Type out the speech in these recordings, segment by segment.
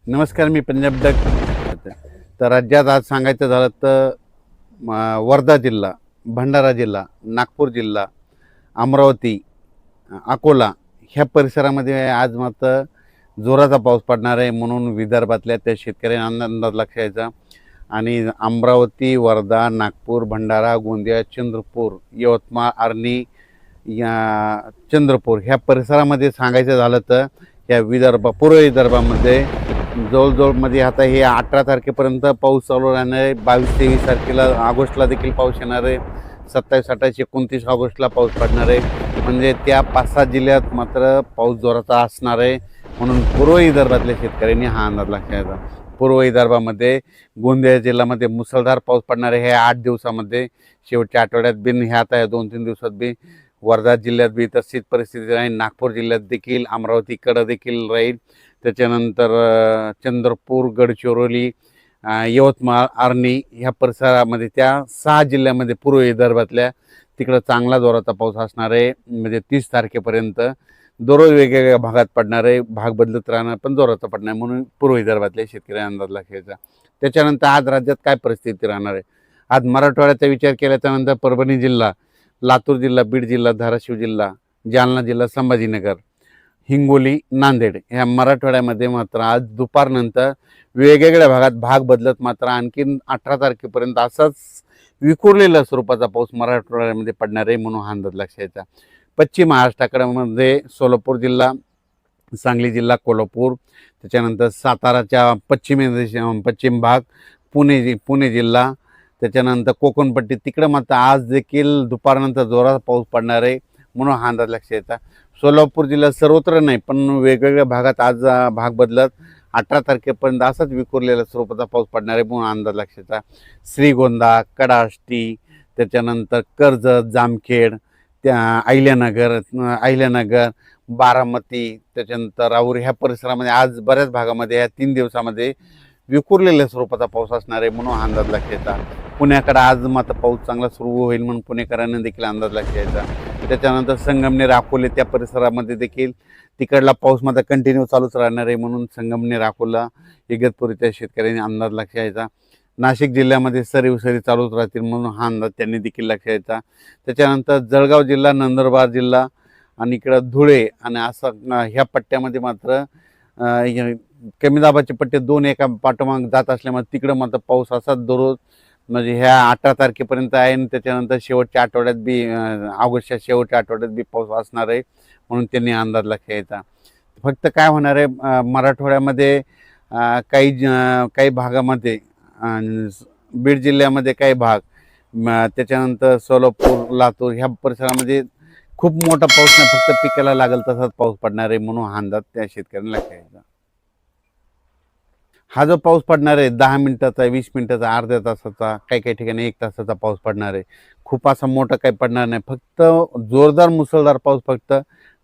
नमस्कार, मी पंजाब डक. तर राज्यात आज सांगायचं झालं तर वर्धा जिल्हा, भंडारा जिल्हा, नागपूर जिल्हा, अमरावती, अकोला ह्या परिसरामध्ये आज मात्र जोराचा पाऊस पडणार आहे म्हणून विदर्भातल्या त्या शेतकऱ्यांना अंदाज लक्षायचा. आणि अमरावती, वर्धा, नागपूर, भंडारा, गोंदिया, चंद्रपूर, यवतमाळ, आर्णी, या चंद्रपूर ह्या परिसरामध्ये सांगायचं झालं तर या पूर्व विदर्भामध्ये जवळजवळमध्ये आता हे 18 तारखेपर्यंत पाऊस चालू राहणार आहे. 22-23 तारखेला ऑगस्टला देखील पाऊस येणार आहे. 27, 28, 29 ऑगस्टला पाऊस पडणार आहे. म्हणजे त्या 5-6 जिल्ह्यात मात्र पाऊस जोराचा असणार आहे. म्हणून पूर्व विदर्भातल्या शेतकऱ्यांनी हा अंदाज लक्षात. पूर्व विदर्भामध्ये गोंदिया जिल्ह्यामध्ये मुसळधार पाऊस पडणार आहे. हे 8 दिवसामध्ये शेवटच्या आठवड्यात बिन ह्या आता 2-3 दिवसात बी वर्धा जिल्ह्यात बी तशीच परिस्थिती राहील. नागपूर जिल्ह्यात देखील, अमरावतीकडं देखील राहील. त्याच्यानंतर चंद्रपूर, गडचिरोली, यवतमाळ, आर्णी ह्या परिसरामध्ये त्या 6 जिल्ह्यामध्ये पूर्व विदर्भातल्या तिकडं चांगला जोराचा पाऊस असणार आहे. म्हणजे 30 तारखेपर्यंत दररोज वेगवेगळ्या भागात पडणार आहे. भाग बदलत राहणार पण जोराचा पडणार, म्हणून पूर्व विदर्भातल्या शेतकऱ्यांना अंदाज लागायचा. त्याच्यानंतर आज राज्यात काय परिस्थिती राहणार आहे. आज मराठवाड्याचा विचार केल्याच्यानंतर परभणी जिल्हा, लातूर जिल्हा, बीड जिल्हा, धाराशिव जिल्हा, जालना जिल्हा, संभाजीनगर, हिंगोली, नांदेड ह्या मराठवाड्यामध्ये मात्र आज दुपारनंतर वेगवेगळ्या भागात भाग बदलत मात्र आणखीन 18 तारखेपर्यंत असाच विखुरलेल्या स्वरूपाचा पाऊस मराठवाड्यामध्ये पडणार आहे म्हणून हा अंदाज लक्षायचा. पश्चिम महाराष्ट्राकडे सोलापूर जिल्हा, सांगली जिल्हा, कोल्हापूर, त्याच्यानंतर साताराच्या पश्चिम भाग, पुणे जिल्हा, त्याच्यानंतर कोकणपट्टी तिकडं मात्र आज देखील दुपारनंतर जोराचा पाऊस पडणार आहे म्हणून हा अंदाज लक्षायचा. सोलापूर जिल्ह्यात सर्वत्र नाही पण वेगवेगळ्या भागात आज भाग बदलत 18 तारखेपर्यंत असाच विखुरलेल्या स्वरूपाचा पाऊस पडणार आहे म्हणून अंदाज लक्षायचा. श्रीगोंदा, कडाष्टी, त्याच्यानंतर कर्जत, जामखेड, अहिल्यानगर, बारामती, त्याच्यानंतर राऊर ह्या परिसरामध्ये आज बऱ्याच भागामध्ये या 3 दिवसामध्ये विखुरलेल्या स्वरूपाचा पाऊस असणार आहे म्हणून अंदाज लक्षायचा. पुण्याकडे आज मात्र पाऊस चांगला सुरू होईल म्हणून पुणेकरांना देखील अंदाज लक्षायचा. त्याच्यानंतर संगमनेर, अकोले त्या परिसरामध्ये देखील तिकडला पाऊस मात्र कंटिन्यू चालूच राहणार आहे म्हणून संगमनेर, अकोला, इगतपुरीच्या शेतकऱ्यांनी अंदाज लक्षायचा. नाशिक जिल्ह्यामध्ये सरी चालूच राहतील म्हणून हा अंदाज त्यांनी देखील लक्षायचा. त्याच्यानंतर जळगाव जिल्हा, नंदुरबार जिल्हा आणि इकडं धुळे आणि असं ह्या पट्ट्यामध्ये मात्र कमी दाबाचे पट्टे 2 एका पाठोमाग जात असल्यामुळे तिकडं मात्र पाऊस असाच दररोज म्हणजे ह्या 18 तारखेपर्यंत आहे. आणि त्याच्यानंतर शेवटच्या आठवड्यात बी ऑगस्टच्या शेवटच्या आठवड्यात बी पाऊस असणार आहे म्हणून त्यांनी अंदाज लक्षायचा. फक्त काय होणार आहे मराठवाड्यामध्ये काही भागामध्ये, बीड जिल्ह्यामध्ये काही भाग, त्याच्यानंतर सोलापूर, लातूर ह्या परिसरामध्ये खूप मोठा पाऊस नाही, फक्त पिकाला लागेल तसाच पाऊस पडणार आहे म्हणून हा अंदाज त्या शेतकऱ्यांना लक्षायचा. हा जो पाऊस पडणार आहे 10 मिनिटाचा, 20 मिनिटाचा, अर्ध्या तासाचा, काही ठिकाणी 1 तासाचा पाऊस पडणार आहे. खूप असा मोठा काही पडणार नाही. फक्त जोरदार मुसळधार पाऊस फक्त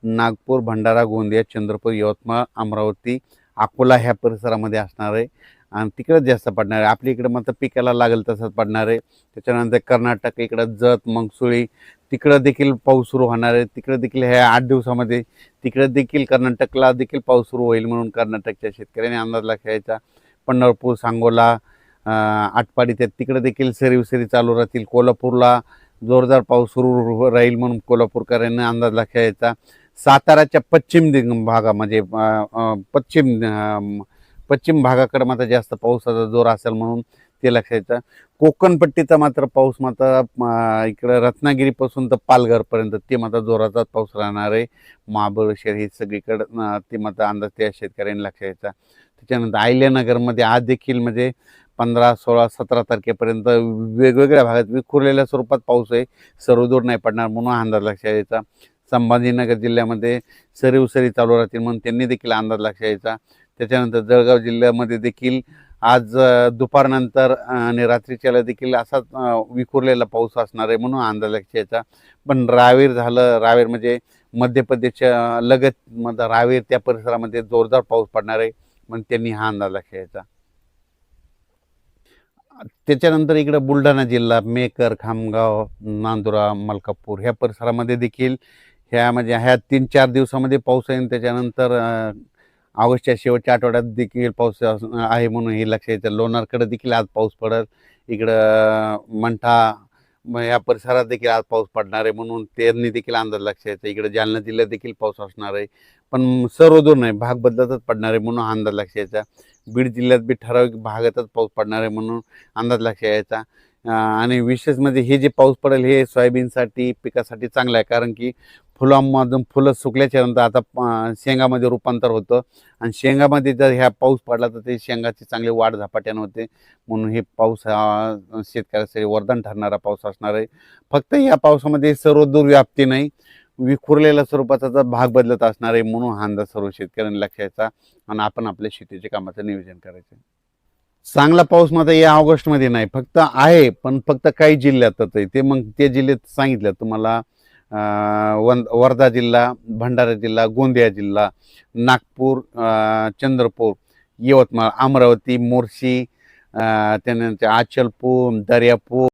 नागपूर, भंडारा, गोंदिया, चंद्रपूर, यवतमाळ, अमरावती, अकोला ह्या परिसरामध्ये असणार आहे आणि तिकडं जास्त पडणार आहे. आपल्या इकडं मात्र पिकाला लागेल तसंच पडणार आहे. त्याच्यानंतर कर्नाटक इकडं जत, मंगसुळी तिकडं देखील पाऊस सुरू होणार आहे. तिकडं देखील ह्या 8 दिवसामध्ये तिकडं देखील कर्नाटकला देखील पाऊस सुरू होईल म्हणून कर्नाटकच्या शेतकऱ्यांनी अंदाज लक्षायचा. पंढरपूर, सांगोला, आटपाडी तिकडं देखील सरी चालू राहतील. कोल्हापूरला जोरदार पाऊस सुरू राहील म्हणून कोल्हापूरकरांनी अंदाज लक्षायचा. साताराच्या पश्चिम भागामध्ये पश्चिम भागाकडे मात्र जास्त पावसाचा जोर असेल म्हणून ते लक्षायचं. कोकणपट्टीचा मात्र पाऊस मात्र इकडं रत्नागिरीपासून तर पालघरपर्यंत ते मात्र जोराचा पाऊस राहणार आहे. महाबळेश्वर हे सगळीकडं ते मात्र अंदाज त्या शेतकऱ्यांनी लक्षायचा. त्याच्यानंतर अहिल्यानगरमध्ये आज देखील म्हणजे 15, 16, 17 तारखेपर्यंत वेगवेगळ्या भागात विखुरलेल्या स्वरूपात पाऊस आहे, सर्वदूर नाही पडणार म्हणून अंदाज लक्षायचा. संभाजीनगर जिल्ह्यामध्ये सरी चालू राहतील म्हणून त्यांनी देखील अंदाज लक्षायचा. त्याच्यानंतर जळगाव जिल्ह्यामध्ये देखील आज दुपारनंतर आणि रात्रीच्याला देखील असाच विखुरलेला पाऊस असणार आहे म्हणून अंदाज लक्षायचा. पण रावेर म्हणजे मध्य प्रदेशच्या लगत रावेर त्या परिसरामध्ये जोरदार पाऊस पडणार आहे म्हणून त्यांनी हा अंदाज लक्षायचा. त्याच्यानंतर इकडं बुलढाणा जिल्हा, मेकर, खामगाव, नांदुरा, मलकापूर ह्या परिसरामध्ये देखील ह्या 3-4 दिवसामध्ये पाऊस आहे. त्याच्यानंतर ऑगस्टच्या शेवटच्या आठवड्यात देखील पाऊस आहे म्हणून हे लक्षात येतं. लोणारकडे देखील आज पाऊस पडेल. इकडं मंठा या परिसरात देखील आज पाऊस पडणार आहे म्हणून त्यांनी देखील अंदाज लक्षात येतो. इकडे जालना जिल्ह्यात देखील पाऊस असणार आहे, पण सर्वदूर नाही, भाग बदलतच पडणार आहे म्हणून अंदाज लक्षात यायचा. बीड जिल्ह्यात बी ठराविक भागातच पाऊस पडणार आहे म्हणून अंदाज लक्षात यायचा. आणि विशेष म्हणजे हे जे पाऊस पडेल हे सोयाबीनसाठी पिकासाठी चांगलं आहे, कारण की फुलांमधून फुलं सुकल्याच्या नंतर आता शेंगामध्ये रूपांतर होतं आणि शेंगामध्ये जर ह्या पाऊस पडला तर ते शेंगाची चांगली वाढ झपाट्यानं होते. म्हणून हे पाऊस हा शेतकऱ्यासाठी वरदान ठरणारा पाऊस असणार आहे. फक्त या पावसामध्ये सर्वदूर व्याप्ती नाही, विखुरलेल्या स्वरूपाचा जर भाग बदलत असणार आहे म्हणून हा अंदाज सर्व शेतकऱ्यांनी लक्षात आणि आपण आपल्या शेतीच्या कामाचं नियोजन करायचं. चांगला पाऊस मात्र या ऑगस्टमध्ये नाही, फक्त आहे पण फक्त काही जिल्ह्यातच आहे. ते मग ते जिल्ह्यात सांगितलं तुम्हाला, वर्धा जिल्हा, भंडारा जिल्हा, गोंदिया जिल्हा, नागपूर, चंद्रपूर, यवतमाळ, अमरावती, मोर्शी, त्यानंतर अचलपूर, दर्यापूर